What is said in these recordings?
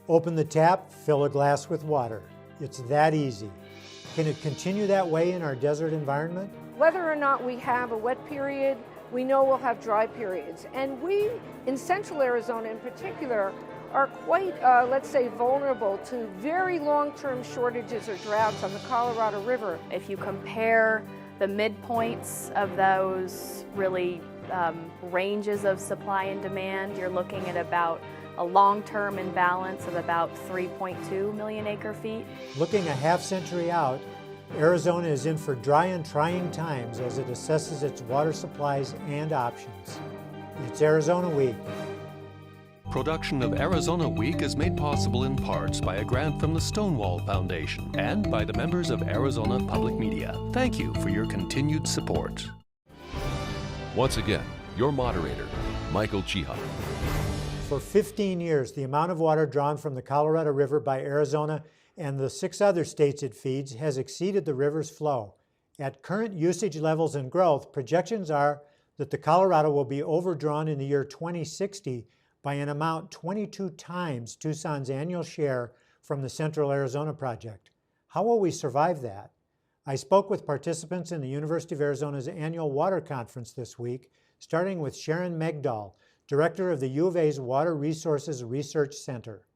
Open the tap, fill a glass with water. It's that easy. Can it continue that way in our desert environment? Whether or not we have a wet period, we know we'll have dry periods. And we, in central Arizona in particular, are quite, let's say, vulnerable to very long-term shortages or droughts on the Colorado River. If you compare the midpoints of those really ranges of supply and demand, you're looking at about a long-term imbalance of about 3.2 million acre feet. Looking a half century out, Arizona is in for dry and trying times as it assesses its water supplies and options. It's Arizona Week. Production of Arizona Week is made possible in parts by a grant from the Stonewall Foundation and by the members of Arizona Public Media. Thank you for your continued support. Once again, your moderator, Michael Cheha. For 15 years, the amount of water drawn from the Colorado River by Arizona and the 6 other states it feeds has exceeded the river's flow. At current usage levels and growth, projections are that the Colorado will be overdrawn in the year 2060 by an amount 22 times Tucson's annual share from the Central Arizona Project. How will we survive that? I spoke with participants in the University of Arizona's annual water conference this week, starting with Sharon Megdal, Director of the U of A's Water Resources Research Center.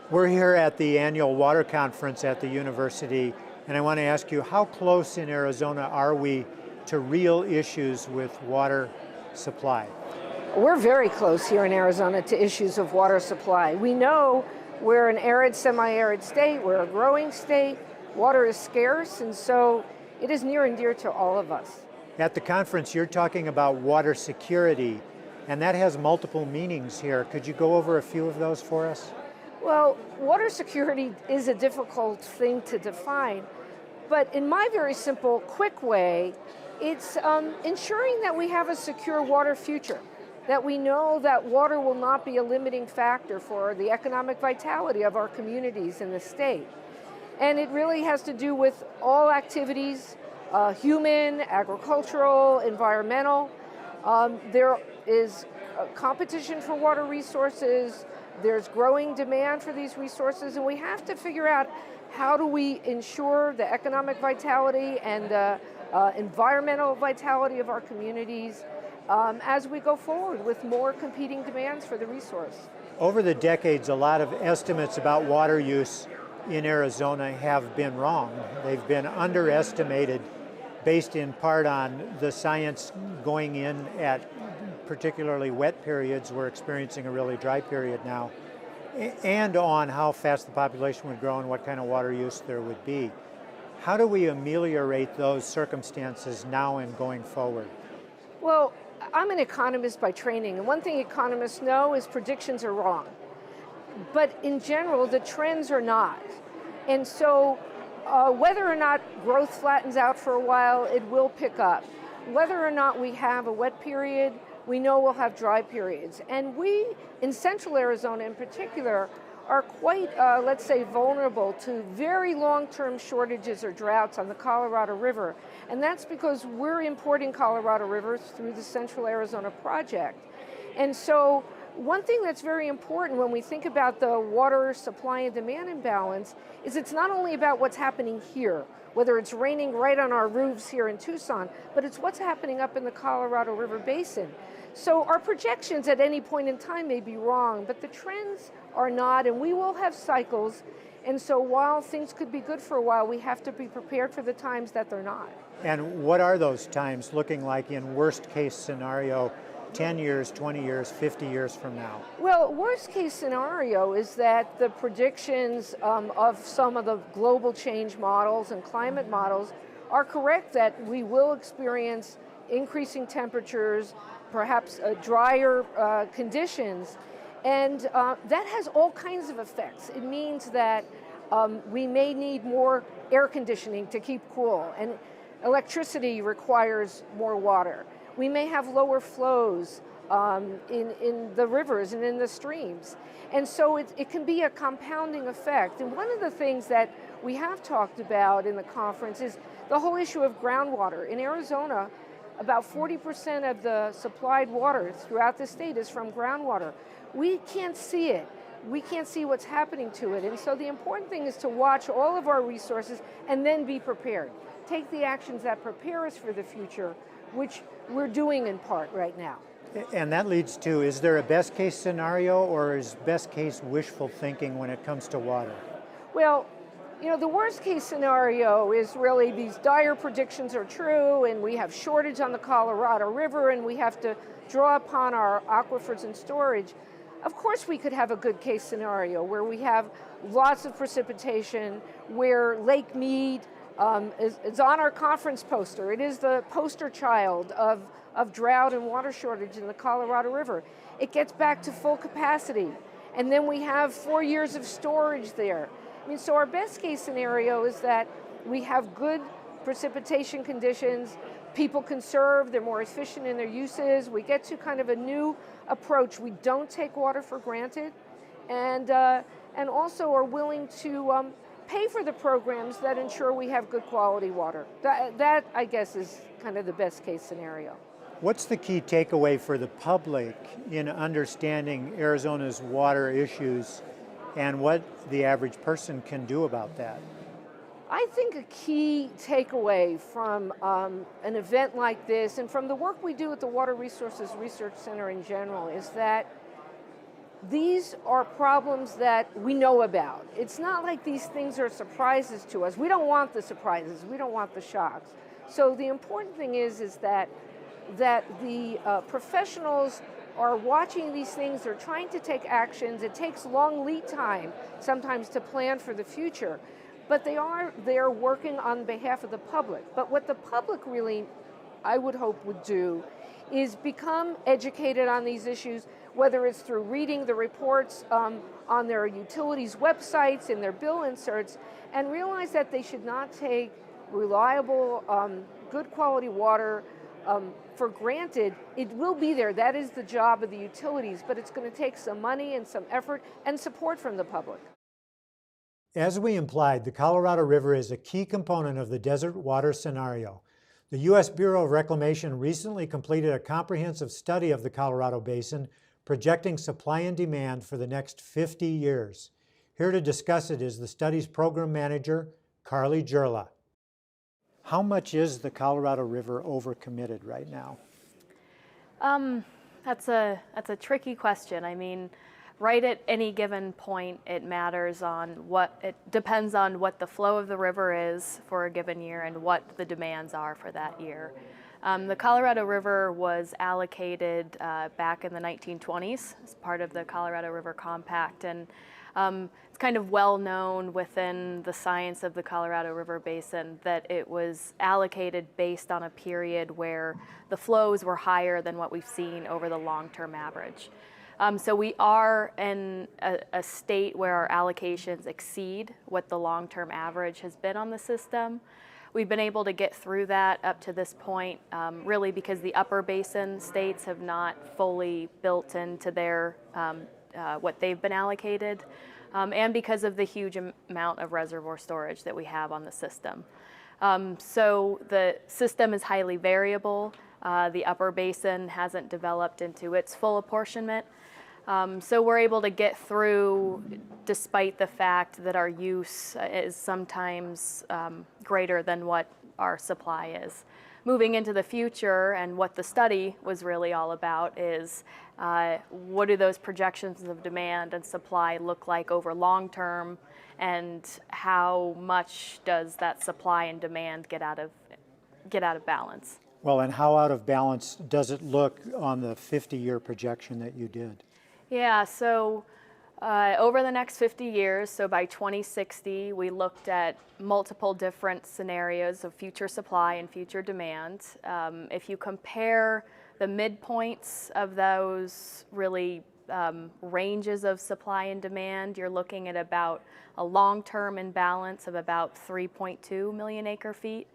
We're here at the annual water conference at the university, and I want to ask you, how close in Arizona are we to real issues with water supply? We're very close here in Arizona to issues of water supply. We know we're an arid, semi-arid state, we're a growing state, water is scarce, and so it is near and dear to all of us. At the conference, you're talking about water security, and that has multiple meanings here. Could you go over a few of those for us? Well, water security is a difficult thing to define, but in my very simple, quick way, it's ensuring that we have a secure water future, that we know that water will not be a limiting factor for the economic vitality of our communities in the state. And it really has to do with all activities, human, agricultural, environmental. There is competition for water resources, there's growing demand for these resources, and we have to figure out how do we ensure the economic vitality and the environmental vitality of our communities as we go forward with more competing demands for the resource. Over the decades, a lot of estimates about water use in Arizona have been wrong. They've been underestimated based in part on the science going in at particularly wet periods. We're experiencing a really dry period now, and on how fast the population would grow and what kind of water use there would be. How do we ameliorate those circumstances now and going forward? Well, I'm an economist by training, and one thing economists know is predictions are wrong. But in general, the trends are not. And so whether or not growth flattens out for a while, it will pick up. Whether or not we have a wet period, we know we'll have dry periods. And we, in central Arizona in particular, are quite, let's say, vulnerable to very long-term shortages or droughts on the Colorado River. And that's because we're importing Colorado rivers through the Central Arizona Project. And so one thing that's very important when we think about the water supply and demand imbalance is it's not only about what's happening here, whether it's raining right on our roofs here in Tucson, but it's what's happening up in the Colorado River Basin. So our projections at any point in time may be wrong, but the trends are not, and we will have cycles. And so while things could be good for a while, we have to be prepared for the times that they're not. And what are those times looking like in worst case scenario, 10 years, 20 years, 50 years from now? Well, worst case scenario is that the predictions of some of the global change models and climate models are correct, that we will experience increasing temperatures, perhaps drier conditions, and that has all kinds of effects. It means that we may need more air conditioning to keep cool, and electricity requires more water. We may have lower flows in the rivers and in the streams. And so it can be a compounding effect. And one of the things that we have talked about in the conference is the whole issue of groundwater. In Arizona, about 40% of the supplied water throughout the state is from groundwater. We can't see it, we can't see what's happening to it. And so the important thing is to watch all of our resources and then be prepared. Take the actions that prepare us for the future, which we're doing in part right now. And that leads to, is there a best case scenario, or is best case wishful thinking when it comes to water? Well, you know, the worst case scenario is really these dire predictions are true and we have shortage on the Colorado River and we have to draw upon our aquifers and storage. Of course we could have a good case scenario where we have lots of precipitation, where Lake Mead is on our conference poster. It is the poster child of drought and water shortage in the Colorado River. It gets back to full capacity, and then we have 4 years of storage there. I mean, so our best case scenario is that we have good precipitation conditions, people conserve, they're more efficient in their uses, we get to kind of a new approach. We don't take water for granted, and also are willing to pay for the programs that ensure we have good quality water. That, I guess, is kind of the best case scenario. What's the key takeaway for the public in understanding Arizona's water issues and what the average person can do about that? I think a key takeaway from an event like this and from the work we do at the Water Resources Research Center in general is that these are problems that we know about. It's not like these things are surprises to us. We don't want the surprises. We don't want the shocks. So the important thing is that the professionals are watching these things, they're trying to take actions. It takes long lead time sometimes to plan for the future, but they're working on behalf of the public. But what the public really, I would hope, would do is become educated on these issues, whether it's through reading the reports on their utilities websites, in their bill inserts, and realize that they should not take reliable, good quality water for granted. It will be there. That is the job of the utilities, but it's going to take some money and some effort and support from the public. As we implied, the Colorado River is a key component of the desert water scenario. The U.S. Bureau of Reclamation recently completed a comprehensive study of the Colorado Basin, projecting supply and demand for the next 50 years. Here to discuss it is the study's program manager, Carly Gerla. How much is the Colorado River overcommitted right now? That's a tricky question. I mean, right at any given point, it matters on it depends on what the flow of the river is for a given year and what the demands are for that year. The Colorado River was allocated back in the 1920s as part of the Colorado River Compact, and it's kind of well known within the science of the Colorado River Basin that it was allocated based on a period where the flows were higher than what we've seen over the long-term average. So we are in a state where our allocations exceed what the long-term average has been on the system. We've been able to get through that up to this point, really because the upper basin states have not fully built into their what they've been allocated, and because of the huge amount of reservoir storage that we have on the system. So the system is highly variable. The upper basin hasn't developed into its full apportionment. So we're able to get through despite the fact that our use is sometimes greater than what our supply is. Moving into the future, and what the study was really all about, is what do those projections of demand and supply look like over long term, and how much does that supply and demand get out of balance? Well, and how out of balance does it look on the 50-year projection that you did? Yeah, so over the next 50 years, so by 2060, we looked at multiple different scenarios of future supply and future demand. If you compare the midpoints of those really ranges of supply and demand, you're looking at about a long-term imbalance of about 3.2 million acre feet.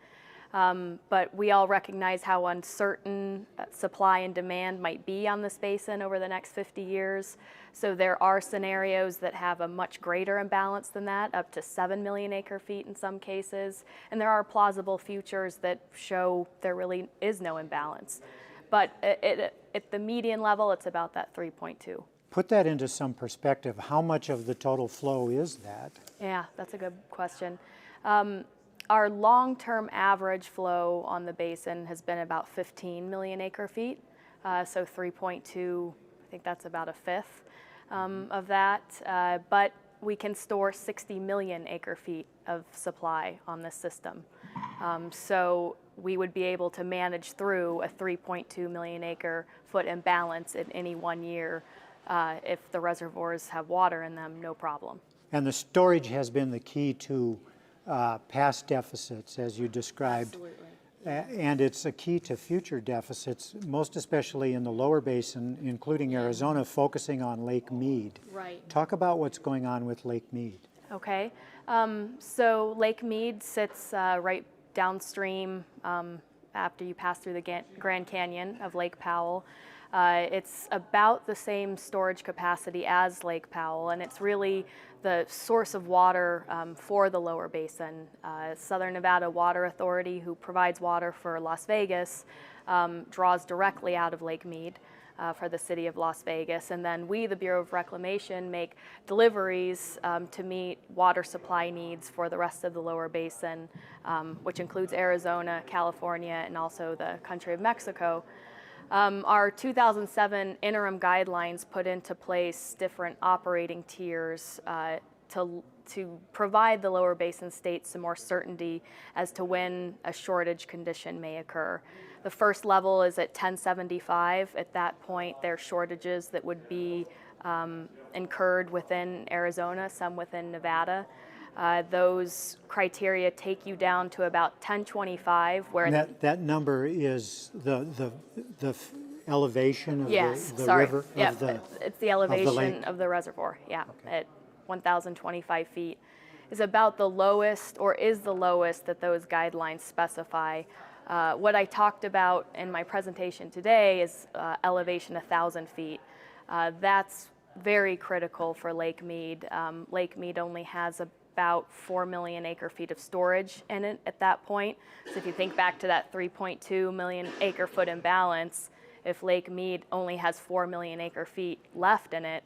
But we all recognize how uncertain supply and demand might be on this basin over the next 50 years. So there are scenarios that have a much greater imbalance than that, up to 7 million acre feet in some cases. And there are plausible futures that show there really is no imbalance. But at the median level, it's about that 3.2. Put that into some perspective. How much of the total flow is that? Yeah, that's a good question. Our long-term average flow on the basin has been about 15 million acre feet, so 3.2, I think that's about a fifth of that, but we can store 60 million acre feet of supply on this system. So we would be able to manage through a 3.2 million acre foot imbalance in any 1 year if the reservoirs have water in them, no problem. And the storage has been the key to past deficits, as you described. Absolutely. And it's a key to future deficits, most especially in the lower basin, including Arizona, focusing on Lake Mead. Right. Talk about what's going on with Lake Mead. Okay, so Lake Mead sits right downstream after you pass through the Grand Canyon of Lake Powell. It's about the same storage capacity as Lake Powell, and it's really the source of water for the lower basin. Southern Nevada Water Authority, who provides water for Las Vegas, draws directly out of Lake Mead for the city of Las Vegas. And then we, the Bureau of Reclamation, make deliveries to meet water supply needs for the rest of the lower basin, which includes Arizona, California, and also the country of Mexico. Our 2007 interim guidelines put into place different operating tiers to provide the lower basin states some more certainty as to when a shortage condition may occur. The first level is at 1075. At that point, there are shortages that would be incurred within Arizona, some within Nevada. Those criteria take you down to about 1025, where And that number is the elevation of yes, the sorry. river? Yeah, Of the, it's the elevation lake? of the reservoir, yeah, at 1,025 feet is about the lowest, or is the lowest, that those guidelines specify. What I talked about in my presentation today is elevation 1,000 feet. That's very critical for Lake Mead. Lake Mead only has about 4 million acre feet of storage in it at that point. So if you think back to that 3.2 million acre foot imbalance, if Lake Mead only has 4 million acre feet left in it,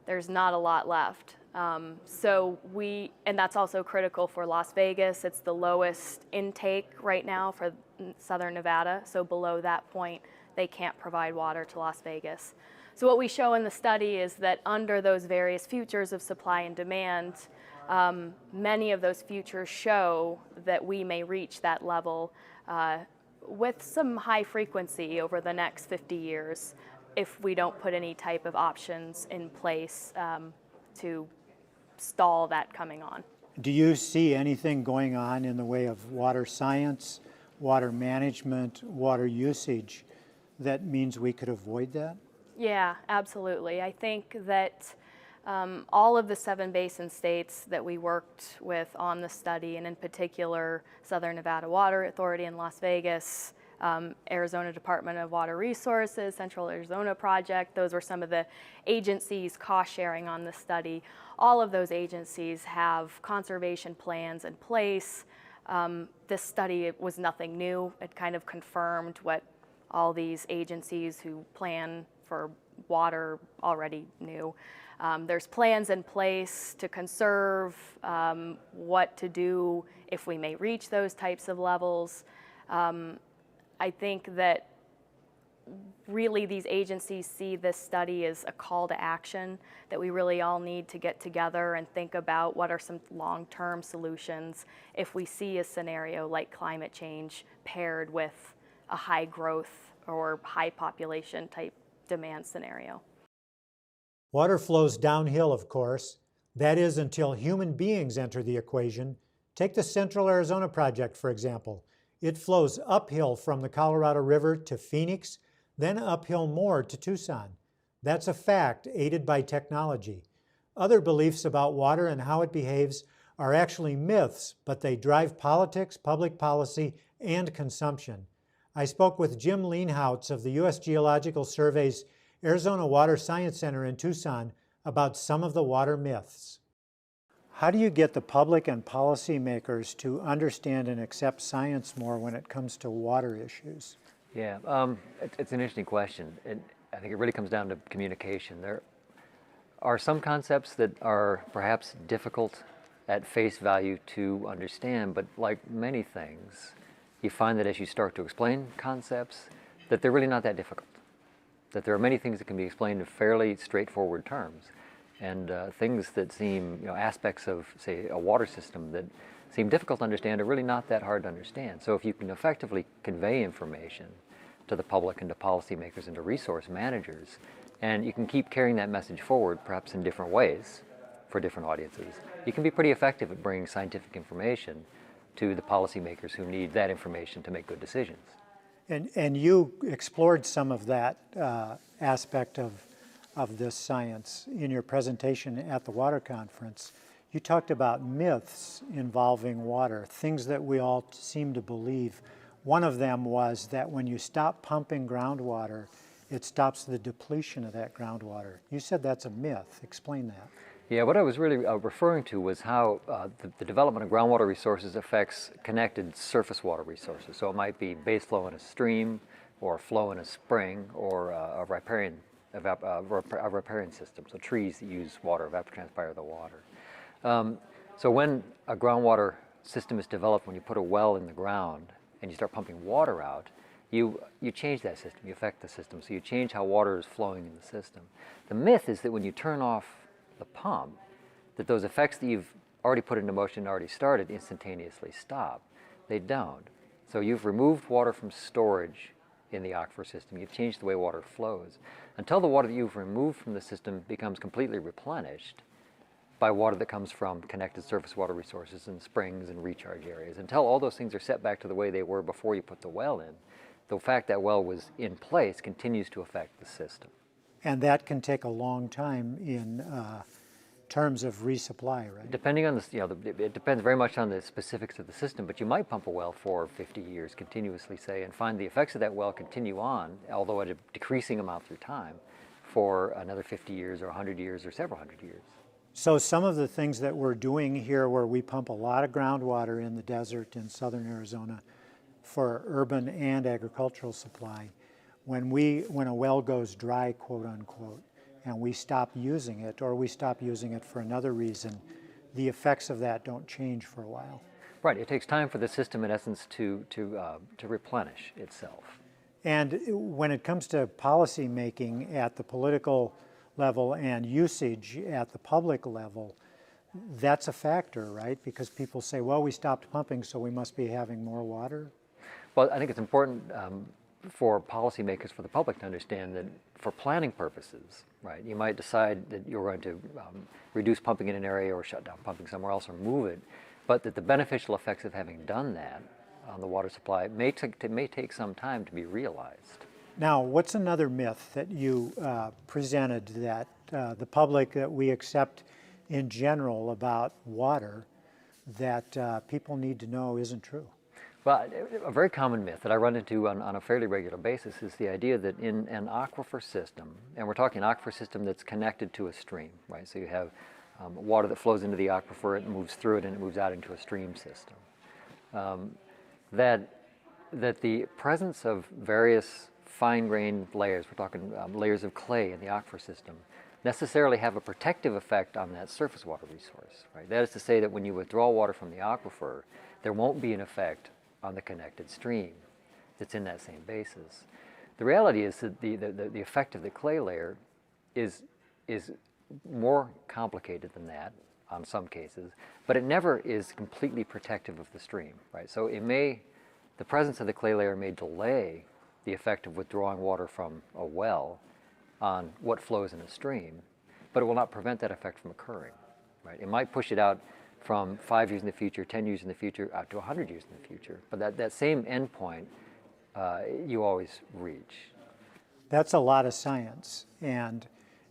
there's not a lot left. And that's also critical for Las Vegas. It's the lowest intake right now for Southern Nevada. So below that point, they can't provide water to Las Vegas. So what we show in the study is that under those various futures of supply and demand, many of those futures show that we may reach that level with some high frequency over the next 50 years if we don't put any type of options in place to stall that coming on. Do you see anything going on in the way of water science, water management, water usage that means we could avoid that? Yeah, absolutely. I think that all of the 7 basin states that we worked with on the study, and in particular Southern Nevada Water Authority in Las Vegas, Arizona Department of Water Resources, Central Arizona Project, those were some of the agencies cost sharing on the study. All of those agencies have conservation plans in place. This study was nothing new. It kind of confirmed what all these agencies who plan for water already knew. There's plans in place to conserve, what to do if we may reach those types of levels. I think that really these agencies see this study as a call to action, that we really all need to get together and think about what are some long-term solutions if we see a scenario like climate change paired with a high growth or high population type demand scenario. Water flows downhill, of course. That is, until human beings enter the equation. Take the Central Arizona Project, for example. It flows uphill from the Colorado River to Phoenix, then uphill more to Tucson. That's a fact, aided by technology. Other beliefs about water and how it behaves are actually myths, but they drive politics, public policy, and consumption. I spoke with Jim Leanhoutz of the U.S. Geological Survey's Arizona Water Science Center in Tucson about some of the water myths. How do you get the public and policymakers to understand and accept science more when it comes to water issues? Yeah, it's an interesting question. And I think it really comes down to communication. There are some concepts that are perhaps difficult at face value to understand, but like many things, you find that as you start to explain concepts, that they're really not that difficult. That there are many things that can be explained in fairly straightforward terms, and things that seem, aspects of, say, a water system that seem difficult to understand are really not that hard to understand. So if you can effectively convey information to the public and to policymakers and to resource managers, and you can keep carrying that message forward, perhaps in different ways for different audiences, you can be pretty effective at bringing scientific information to the policymakers who need that information to make good decisions. And you explored some of that aspect of this science in your presentation at the water conference. You talked about myths involving water, things that we all seem to believe. One of them was that when you stop pumping groundwater, it stops the depletion of that groundwater. You said that's a myth. Explain that. Yeah, what I was really referring to was how the development of groundwater resources affects connected surface water resources. So it might be base flow in a stream, or flow in a spring, or a riparian system, so trees that use water, evapotranspire the water. So when a groundwater system is developed, when you put a well in the ground and you start pumping water out, you change that system, you affect the system, so you change how water is flowing in the system. The myth is that when you turn off the pump, that those effects that you've already put into motion, already started, instantaneously stop. They don't. So you've removed water from storage in the aquifer system. You've changed the way water flows. Until the water that you've removed from the system becomes completely replenished by water that comes from connected surface water resources and springs and recharge areas. Until all those things are set back to the way they were before you put the well in, the fact that well was in place continues to affect the system. And that can take a long time in terms of resupply, right? Depending on it depends very much on the specifics of the system, but you might pump a well for 50 years continuously, say, and find the effects of that well continue on, although at a decreasing amount through time, for another 50 years or 100 years or several hundred years. So some of the things that we're doing here, where we pump a lot of groundwater in the desert in southern Arizona for urban and agricultural supply, when a well goes dry, quote unquote, and we stop using it, or we stop using it for another reason, the effects of that don't change for a while. Right, it takes time for the system, in essence, to replenish itself. And when it comes to policy making at the political level and usage at the public level, that's a factor, right? Because people say, well, we stopped pumping, so we must be having more water. Well, I think it's important for policymakers, for the public to understand that for planning purposes, right, you might decide that you're going to reduce pumping in an area or shut down pumping somewhere else or move it, but that the beneficial effects of having done that on the water supply may take some time to be realized. Now, what's another myth that you presented that the public, that we accept in general about water, that people need to know isn't true? Well, a very common myth that I run into on a fairly regular basis is the idea that in an aquifer system, and we're talking an aquifer system that's connected to a stream, right? So you have water that flows into the aquifer, it moves through it, and it moves out into a stream system. That the presence of various fine-grained layers, we're talking layers of clay in the aquifer system, necessarily have a protective effect on that surface water resource, right? That is to say that when you withdraw water from the aquifer, there won't be an effect on the connected stream that's in that same basis. The reality is that the effect of the clay layer is more complicated than that on some cases, but it never is completely protective of the stream, right? So the presence of the clay layer may delay the effect of withdrawing water from a well on what flows in a stream, but it will not prevent that effect from occurring, right? It might push it out from 5 years in the future, 10 years in the future, out to 100 years in the future. But that same endpoint, you always reach. That's a lot of science, and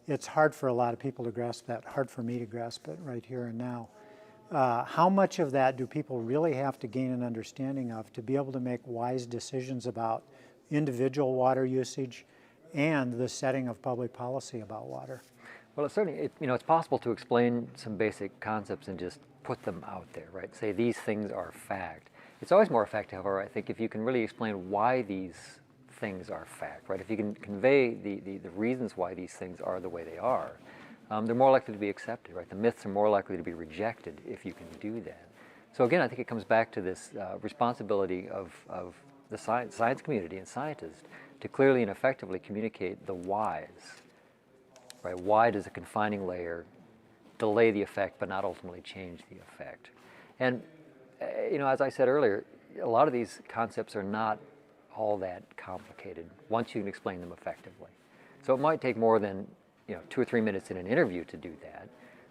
it's hard for a lot of people to grasp that, hard for me to grasp it right here and now. How much of that do people really have to gain an understanding of to be able to make wise decisions about individual water usage and the setting of public policy about water? Well, it's possible to explain some basic concepts and just put them out there, right? Say these things are fact. It's always more effective, however, I think, if you can really explain why these things are fact, right? If you can convey the reasons why these things are the way they are, they're more likely to be accepted, right? The myths are more likely to be rejected if you can do that. So again, I think it comes back to this responsibility of the science community and scientists to clearly and effectively communicate the whys, right? Why does a confining layer delay the effect but not ultimately change the effect? And as I said earlier, a lot of these concepts are not all that complicated once you can explain them effectively. So it might take more than 2 or 3 minutes in an interview to do that,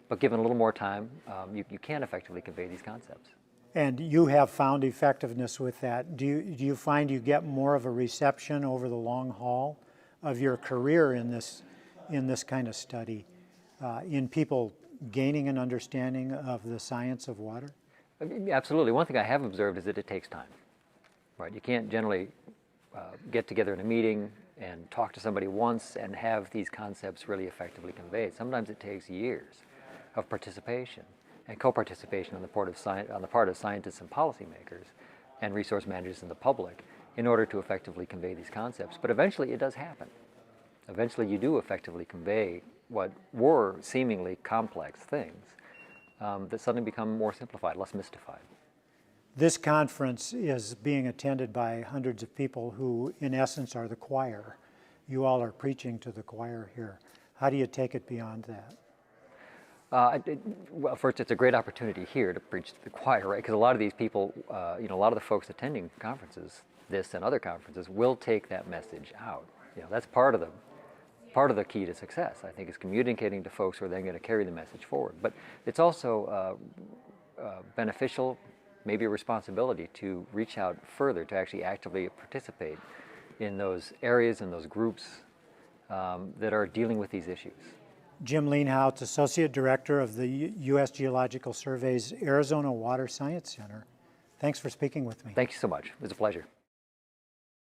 but given a little more time, you can effectively convey these concepts. And you have found effectiveness with that. Do you find you get more of a reception over the long haul of your career in this kind of study, in people gaining an understanding of the science of water? Absolutely. One thing I have observed is that it takes time, right? You can't generally get together in a meeting and talk to somebody once and have these concepts really effectively conveyed. Sometimes it takes years of participation and co-participation on the part of scientists and policymakers and resource managers and the public in order to effectively convey these concepts. But eventually it does happen. Eventually you do effectively convey what were seemingly complex things that suddenly become more simplified, less mystified. This conference is being attended by hundreds of people who, in essence, are the choir. You all are preaching to the choir here. How do you take it beyond that? Well, first, it's a great opportunity here to preach to the choir, right? Because a lot of these people, a lot of the folks attending conferences, this and other conferences, will take that message out. That's part of the key to success, I think, is communicating to folks who are then going to carry the message forward. But it's also beneficial, maybe a responsibility to reach out further, to actually actively participate in those areas and those groups that are dealing with these issues. Jim Leanhout, Associate Director of the U.S. Geological Survey's Arizona Water Science Center. Thanks for speaking with me. Thank you so much. It was a pleasure.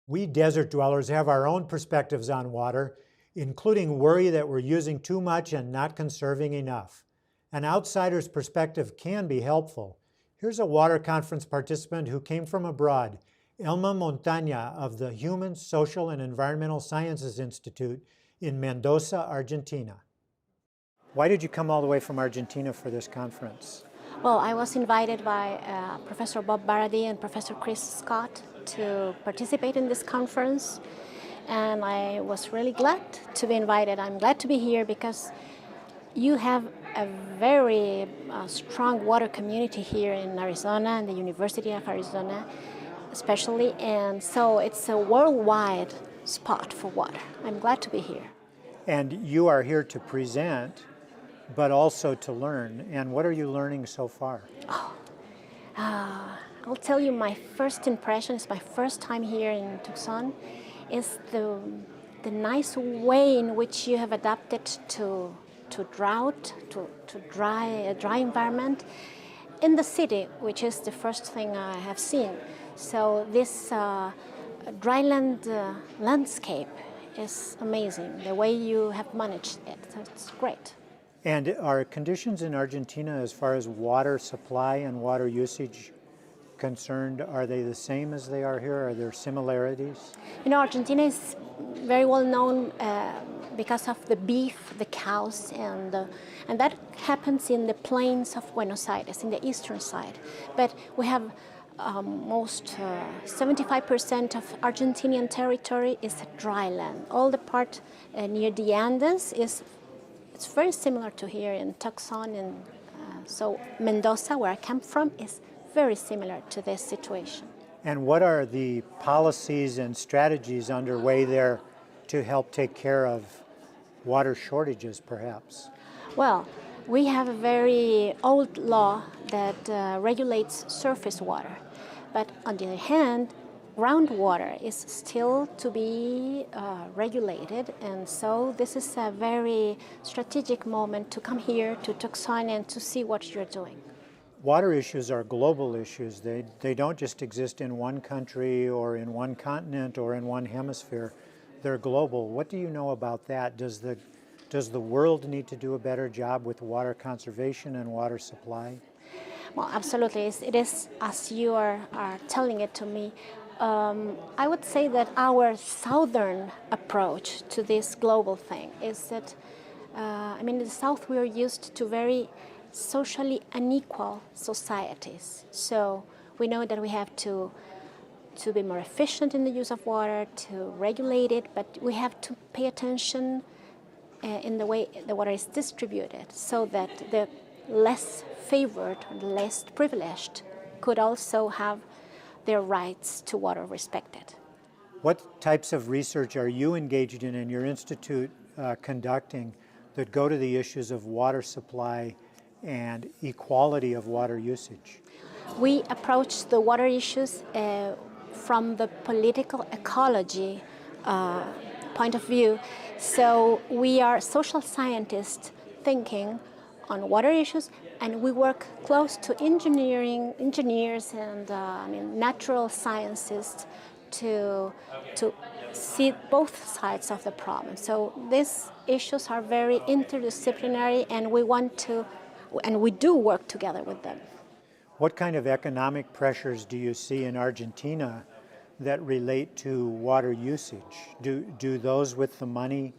We desert dwellers have our own perspectives on water, including worry that we're using too much and not conserving enough. An outsider's perspective can be helpful. Here's a water conference participant who came from abroad, Elma Montaña of the Human, Social, and Environmental Sciences Institute in Mendoza, Argentina. Why did you come all the way from Argentina for this conference? Well, I was invited by Professor Bob Barady and Professor Chris Scott to participate in this conference, and I was really glad to be invited. I'm glad to be here because you have a very strong water community here in Arizona and the University of Arizona especially, and so it's a worldwide spot for water. I'm glad to be here. And you are here to present, but also to learn. And what are you learning so far? I'll tell you my first impression, it's my first time here in Tucson, is the nice way in which you have adapted to drought, to a dry environment in the city, which is the first thing I have seen. So this dryland landscape is amazing, the way you have managed it. It's great. And are conditions in Argentina as far as water supply and water usage concerned, are they the same as they are here? Are there similarities? Argentina is very well known because of the beef, the cows, and that happens in the plains of Buenos Aires, in the eastern side. But we have most 75% of Argentinian territory is dry land. All the part near the Andes it's very similar to here in Tucson, and so Mendoza, where I come from, is very similar to this situation. And what are the policies and strategies underway there to help take care of water shortages, perhaps? Well, we have a very old law that regulates surface water, but on the other hand, groundwater is still to be regulated, and so this is a very strategic moment to come here to Tucson and to see what you're doing. Water issues are global issues. They don't just exist in one country or in one continent or in one hemisphere. They're global. What do you know about that? Does the world need to do a better job with water conservation and water supply? Well, absolutely. It is as you are telling it to me. I would say that our southern approach to this global thing is that, in the South we are used to very socially unequal societies. So we know that we have to be more efficient in the use of water, to regulate it, but we have to pay attention in the way the water is distributed so that the less favored or the less privileged could also have their rights to water respected. What types of research are you engaged in your institute conducting that go to the issues of water supply and equality of water usage? We approach the water issues from the political ecology point of view. So we are social scientists thinking on water issues, and we work close to engineers and natural scientists to see both sides of the problem. So these issues are very interdisciplinary, and we do work together with them. What kind of economic pressures do you see in Argentina that relate to water usage? Do those with the money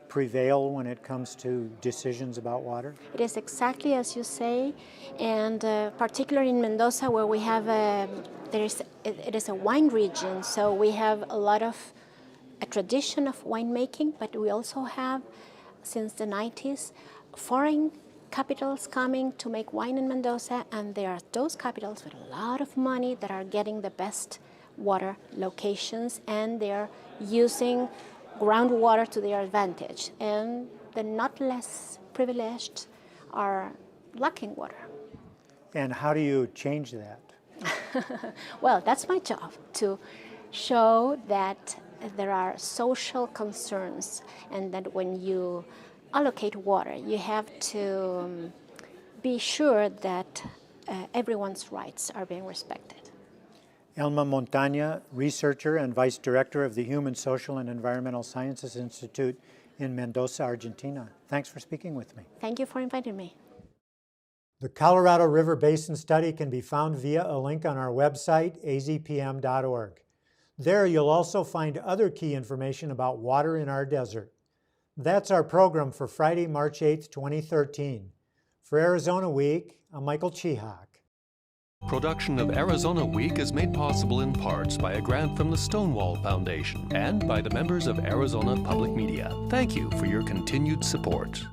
prevail when it comes to decisions about water? It is exactly as you say, and particularly in Mendoza, where we have it is a wine region, so we have a tradition of winemaking, but we also have, since the 90s, foreign capitals coming to make wine in Mendoza, and there are those capitals with a lot of money that are getting the best water locations, and they're using groundwater to their advantage, and the not less privileged are lacking water. And how do you change that? Well, that's my job, to show that there are social concerns, and that when you allocate water, you have to be sure that everyone's rights are being respected. Elma Montaña, researcher and vice director of the Human, Social, and Environmental Sciences Institute in Mendoza, Argentina. Thanks for speaking with me. Thank you for inviting me. The Colorado River Basin Study can be found via a link on our website, azpm.org. There you'll also find other key information about water in our desert. That's our program for Friday, March 8th, 2013. For Arizona Week, I'm Michael Chihak. Production of Arizona Week is made possible in parts by a grant from the Stonewall Foundation and by the members of Arizona Public Media. Thank you for your continued support.